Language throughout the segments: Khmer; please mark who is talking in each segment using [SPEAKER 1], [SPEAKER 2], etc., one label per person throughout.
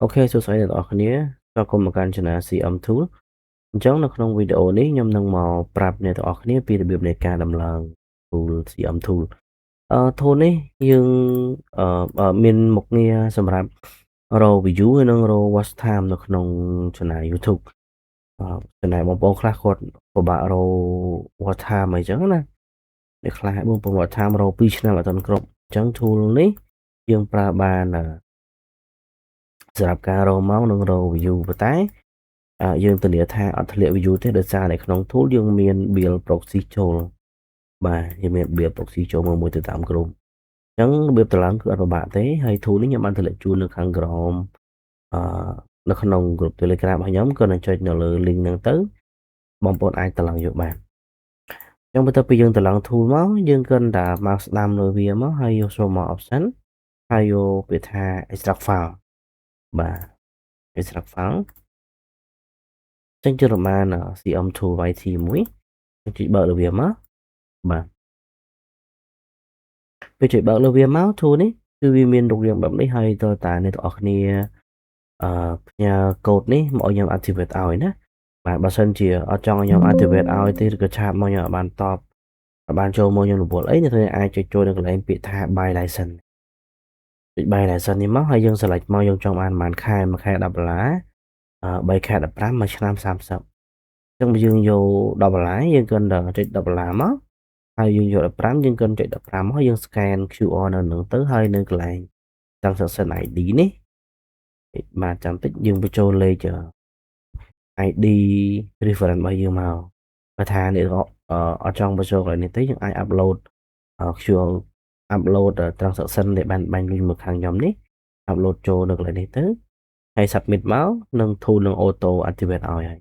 [SPEAKER 1] Ok, số sấy được ở khía cho cùng một căn channel CM Tool អញ្ចឹងនៅក្នុងវីដេអូនេះខ្ញុំនឹងមកប្រាប់អ្នកទាំងអស់គ្នាពីរបៀបនៃការដំឡើង tool CM Tool tool នេះយើងមានមុខងារសម្រាប់រក view ហើយនិងរក watch time នៅក្នុង channel YouTube ចំណែកបងប្អូនខ្លះគាត់ពិបាករក watch time អីចឹងណាអ្នកខ្លះបងប្អូន watch time រក2ឆ្នាំអត់ទាន់គ្រប់អញ្ចឹង tool នេះយើងប្រើបានសម្រាប់ការរកម៉ោងនិងរក view ប៉ុន្តែយើងធានាថាអត់ធ្លាក់ view ទេដោយសារតែក្នុង tool យើងមាន build proxy ចូលបាទយើងមាន build proxy ចូលមួយទៅតាមក្រុមអញ្ចឹងរបៀបតម្លើងគឺអត់ពិបាកទេហើយ tool នេះខ្ញុំបានតម្លាក់ជូននៅខាងក្រោមអឺនៅក្នុង group Telegram របស់ខ្ញុំក៏នឹងចុចនៅលើ link ហ្នឹងទៅបងប្អូនអាចតម្លើងយកបានអញ្ចឹងបន្ទាប់ពីយើងតម្លើង tool មកយើងគ្រាន់តែមកស្ដាំលើវាមកហើយយកចូលមក option ហើយយកពាក្យថា extract file បាទ extract file ចេញជាប្រមាណ CM2 YT មួយខ្ញុំជួយបើកលើវាមកបាទពេលជួយបើកលើវាមក tool នេះគឺវាមានរូបរាងបែបនេះហើយតើតាអ្នកទាំងអស់គ្នាផ្ញើកូដនេះមកឲ្យខ្ញុំ activate ឲ្យណាបាទបើសិនជាអត់ចង់ឲ្យខ្ញុំ activate ឲ្យទេឬក៏ឆាតមកខ្ញុំអត់បានតបអត់បានចូលមកខ្ញុំរវល់អីអ្នកទាំងអាចចុចចូលនៅកន្លែងពាក្យថា buy license ចុច buy license នេះមកហើយយើង select មកយើងចង់បានប៉ុន្មានខែមួយខែ$10 3ខែ15មួយឆ្នាំ30អញ្ចឹងបើយើងយក$10យើងគ្រាន់តែចុច$មកហើយយើងយក15យើងគ្រាន់ចុច15មកយើង scan QR នៅនឹងទៅហើយនៅកន្លែង transaction ID នេះបាទចាំតិចយើងបញ្ចូលលេខID reference របស់យើងមកបើថាអ្នកអត់ចង់បញ្ចូលកន្លែងនេះទេយើងអាច upload QR upload transaction ដែលបានបាញ់លុយមកខាងខ្ញុំនេះ upload ចូលនៅកន្លែងនេះទៅហើយ submit មកនឹង tool នឹង auto activate ឲ្យហើយ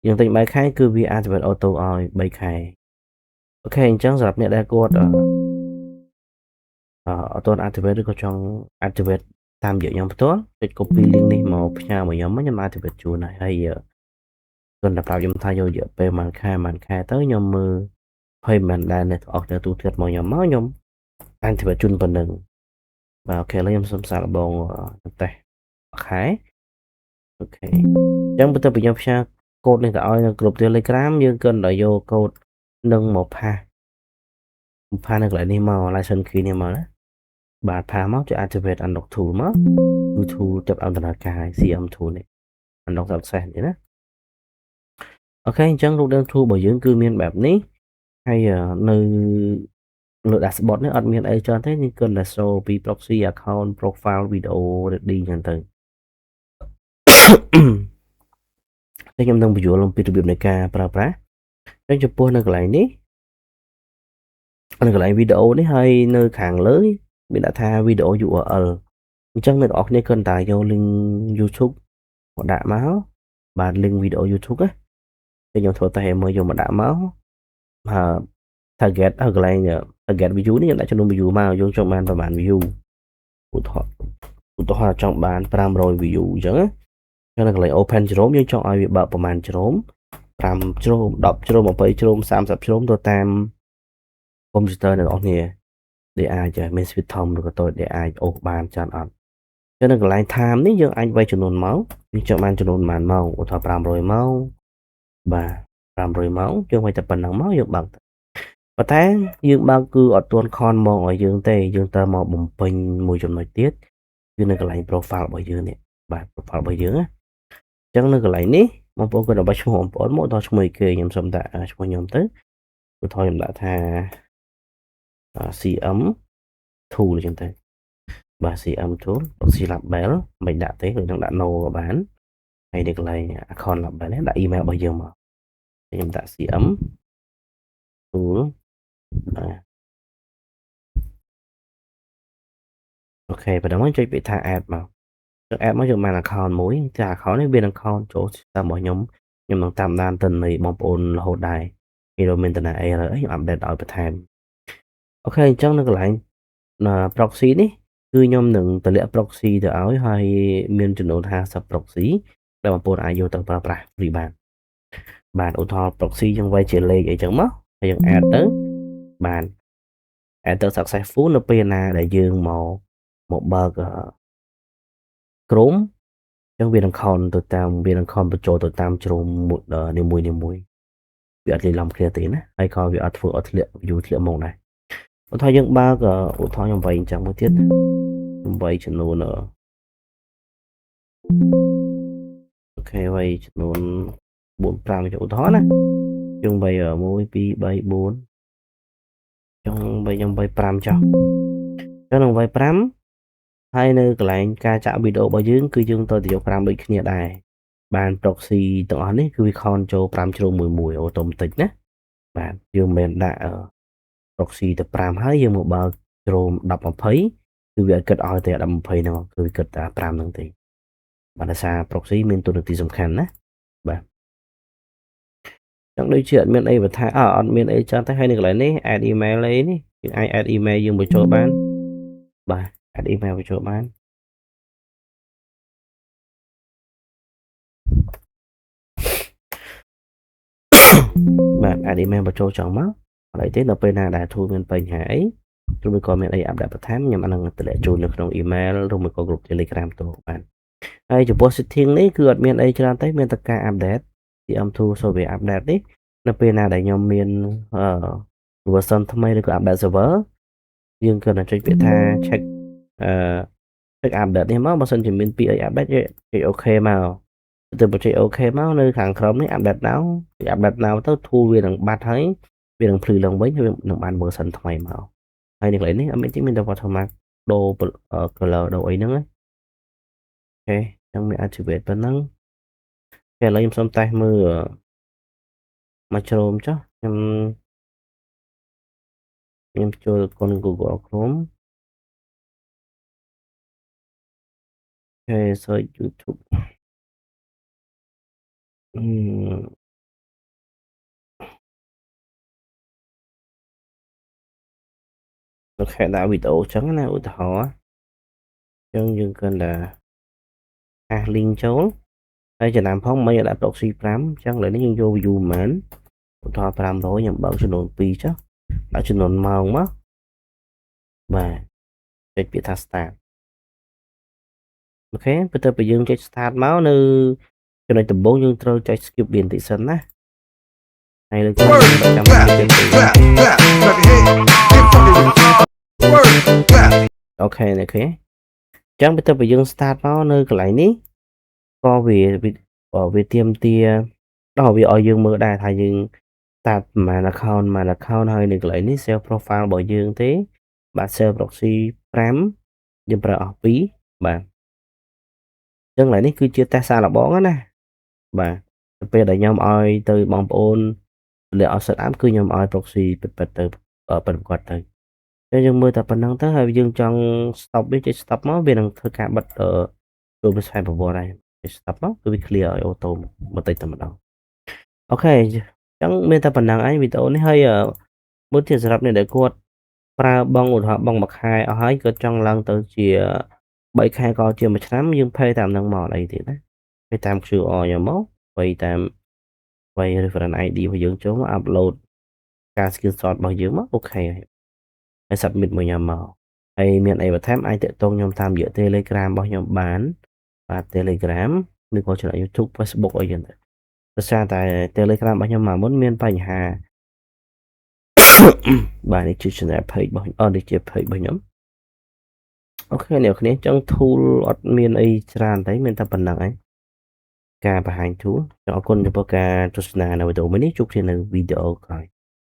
[SPEAKER 1] យើងទិញ3ខែគឺវា activate auto ឲ្យ3ខែអូខេអញ្ចឹងសម្រាប់អ្នកដែលគាត់អត់ទាន់ activate ឬក៏ចង់ activate តាមរយៈខ្ញុំផ្ទាល់ចុច copy link នេះមកផ្ញើមកខ្ញុំ activate ជូនហើយគ្រាន់តែប្រាប់ខ្ញុំថាយករយៈពេលប៉ុន្មានខែទៅខ្ញុំមើល payment ដែលអ្នកទាំងអស់គ្នាទូទាត់មកខ្ញុំខ្ញុំ activate ជូនប៉ុណ្ណឹងបាទអូខេឥឡូវខ្ញុំសូមសាកល្បងតេស្តខែអូខេអញ្ចឹងបន្ទាប់ពីខ្ញុំផ្ញើកូដនេះទៅឲ្យនៅក្រុម Telegram យើងគ្រាន់តែយកកូដនឹងមកផាសនៅកន្លែងនេះមក license key នេះមកណាបាទផាសមកចុច activate unlock tool មក tool ចាប់ដំណើរការ CM tool នេះ unlock success នេះណាអូខេអញ្ចឹងរូបដើម tool របស់យើងគឺមានបែបនេះហើយនៅលើ dashboard នេះអត់មានអីច្រើនទេនេះគ្រាន់តែ show ពី proxy account profile video ready អញ្ចឹងទៅខ្ញុំនឹងបញ្យល់អំពីរបៀបនៃការប្រើប្រាស់អញ្ចឹងចំពោះនៅកន្លែងនេះនៅកន្លែងវីដេអូនេះហើយនៅខាងលើមានដាក់ថា video URL អញ្ចឹងអ្នកនរគ្នាគ្រាន់តែយក link YouTube មកដាក់មកបាទ link វីដេអូ YouTube ណាខ្ញុំធ្វើតែមើលយកមកដាក់មកtarget កន្លែង target view នេះខ្ញុំដាក់ចំនួន view មកយើងចង់បានប្រហែល view ឧទាហរណ៍ចង់បាន500 view អញ្ចឹងណានៅកន្លែង open ជ្រុំយើងចង់ឲ្យវាបើកប្រហែលជ្រុំ5ជ្រុំ10ជ្រុំ20ជ្រុំ30ជ្រុំទៅតាមកុំព្យូទ័រអ្នកនរគ្នាដែលអាចមាន speed ធំឬក៏តូចដែលអាចអូសបានច្រើនអត់ចឹងនៅកន្លែង time នេះយើងអាចវាយចំនួនម៉ោងយើងចង់បានចំនួនប៉ុន្មានម៉ោងឧទាហរណ៍500ម៉ោងបាទ500ម៉ោងយើងវាយតែប៉ុណ្ណឹងមកយើងបើកប៉ុន្តែយើងបើកគឺអត់ទាន់ខនមកឲ្យយើងទេយើងត្រូវមកបំពេញមួយចំណុចទៀតគឺនៅកន្លែង profile របស់យើងនេះបាទ profile របស់យើងណាអញ្ចឹងនៅកន្លែងនេះបងប្អូនគាត់ដើម្បីឈ្មោះបងប្អូនមកដល់ឈ្មោះគេខ្ញុំសុំដាក់ឈ្មោះខ្ញុំទៅឧទាហរណ៍ខ្ញុំដាក់ថា CM tool អញ្ចឹងទៅបាទ CM tool proxy label មិនដាក់ទេគឺនឹងដាក់ no ក៏បានហើយនៅកន្លែង account label នេះដាក់ email របស់យើងមកខ្ញុំដាក់ CM tool បាទអូខេប៉ុណ្ណឹងមកចុចពាក្យថា add មកចុច add មកយើងបាន account មួយតែ account នេះវានឹង account ចូលតាមរបស់ខ្ញុំនឹងតាមដានទិន្នន័យបងប្អូនរហូតដែរគេមានតំណែង error អីខ្ញុំ update ឲ្យបន្ថែមអូខេអញ្ចឹងនៅកន្លែងproxy នេះគឺខ្ញុំនឹងតម្លាក់ proxy ទៅឲ្យហើយមានចំនួន50 proxy ដែលបងប្អូនអាចយកទៅប្រើប្រាស់ free បាទឧទាហរណ៍ proxy យើងវាយជាលេខអីចឹងមកហើយយើង add ទៅបាទ add ទៅ successful នៅពេលណាដែលយើងមកបើកChrome ចឹងវានឹងខនទៅតាមវានឹងខនបញ្ចូលទៅតាមជ្រុំនីមួយវាអត់លាយឡំគ្នាទេណាហើយក៏វាអត់ធ្វើអត់ធ្លាក់ view ធ្លាក់មកដែរឧទាហរណ៍យើងបើកឧទាហរណ៍ខ្ញុំវាយអញ្ចឹងមួយទៀតខ្ញុំវាយចំនួនអូខេវាយចំនួន4 5ចុះឧទាហរណ៍ណាយើងវាយ1 2 3 4ចង់វាយខ្ញុំវាយ5ចុះចឹងនឹងវាយ5ហើយនៅកន្លែងការចាក់វីដេអូរបស់យើងគឺយើងទៅយក5ដូចគ្នាដែរបាន proxy ទាំងអស់នេះគឺវាខនចូល5ជ្រុំមួយអូតូម៉ាទិកណាបាទយើងមិនមែនដាក់proxy ទៅ5ហើយយើងមកបើកជ្រុំ10 20គឺវាគិតឲ្យតែ10 20ហ្នឹងគឺវាគិតតែ5ហ្នឹងទេបាទដោយសារ proxy មានតួនាទីសំខាន់ណាបាទចឹងដូចជាអត់មានអីបន្ថែមអត់មានអីច្រើនទេហើយនៅកន្លែងនេះ add email អីនេះយើងអាច add email យើងបញ្ចូលបានបាទ add email បញ្ចូលបានបាទ add email បញ្ចូលចង់មកអត់អីទេដល់ពេលណាដែល tool មានបញ្ហាអីឬមួយក៏មានអីអាប់ដេតបន្ថែមខ្ញុំអានឹងតម្លាក់ជូននៅក្នុង email ឬមួយក៏ group Telegram ទៅបាទហើយចំពោះ setting នេះគឺអត់មានអីច្រើនទេមានតែការ update TM2 software update នេះនៅពេលណាដែលខ្ញុំមានversion ថ្មីឬក៏ update server យើងគ្រាន់តែចុចពាក្យថា check update នេះមកបើសិនជាមានពាក្យអី update ចុច OK មកទៅបញ្ចេញ OK មកនៅខាងក្រោមនេះ update now ចុច update now ទៅ tool វានឹងបាត់ហើយវានឹងភ្លឺឡើងវិញហើយវានឹងបាន version ថ្មីមកហើយនៅកន្លែងនេះអត់មានទេមានតែ watermark ដូរ color ដូរអីហ្នឹងអូខេចឹងមាន activate ប៉ុណ្ណឹងឥឡូវខ្ញុំសុំតេស្តមើលមកជ្រុំចុះខ្ញុំចូលកុន Google Chrome អូខេ search YouTube អូខេដាក់វីដេអូចឹងណាឧទាហរណ៍ចឹងយើងគ្រាន់តែអាស link ចូលហើយចំណាំផងមិនដាក់ proxy 5ចឹងឥឡូវនេះយើងយក view ប៉ុន្មានឧទាហរណ៍500ខ្ញុំបើកចំនួន2ចុះដាក់ចំនួនម៉ោងមកបាទចុចពាក្យថា start អូខេបន្ទាប់ពីយើងចុច start មកនៅចំណុចដំបូងយើងត្រូវចុច skip វាបន្តិចសិនណាហើយលើកចាំអូខេអូខេចឹងបន្ទាប់ពីយើង start មកនៅកន្លែងនេះក៏វាទៀមទាដល់វាឲ្យយើងមើលដែរថាយើង start ប្រហែល account ហើយនៅកន្លែងនេះ save profile របស់យើងទេបាទ save proxy 5យើងប្រើអស់2បាទចឹងកន្លែងនេះគឺជាតេស្តសារល្បងណាបាទទៅពេលដែលខ្ញុំឲ្យទៅបងប្អូនលាក់អត់ set up គឺខ្ញុំឲ្យ proxy ពិតទៅពិតប្រាកដទៅតែយើងមើលតែប៉ុណ្្នឹងទៅហើយយើងចង់ stop វាចុច stop មកវានឹងធ្វើការបិទទូរស័ព្ទប្រវត្តិហើយចុច stop មកគឺវា clear ឲ្យអូតូបន្តិចតែម្ដងអូខេអញ្ចឹងមានតែប៉ុណ្្នឹងឯងវីដេអូនេះហើយមួយទៀតសម្រាប់អ្នកដែលគាត់ប្រើបងឧទាហរណ៍បងមួយខែអស់ហើយគាត់ចង់ឡើងទៅជា3ខែក៏ជា1ឆ្នាំយើង pay តាមនឹងមកអីទៀតណា pay តាម QR យកមក pay តាម reference ID របស់យើងចូលមក upload ការ screenshot របស់យើងមកអូខេហើយ submit មួយខ្ញុំមកហើយមានអីបន្ថែមអាចតាក់ទងខ្ញុំតាមរយៈ Telegram របស់ខ្ញុំបានបាទ Telegram ឬក៏ច្រក YouTube Facebook អីចឹងទៅដោយសារតែ Telegram របស់ខ្ញុំមកមុនមានបញ្ហាបាទនេះជា channel page របស់នេះជា page របស់ខ្ញុំអូខេអ្នកគ្នាចឹង tool អត់មានអីច្រើនទេមានតែប៉ុណ្្នឹងឯងការបង្ហាញ tool អរគុណចំពោះការទស្សនានៅវីដេអូមួយនេះជួបគ្នានៅវីដេអូក្រោយ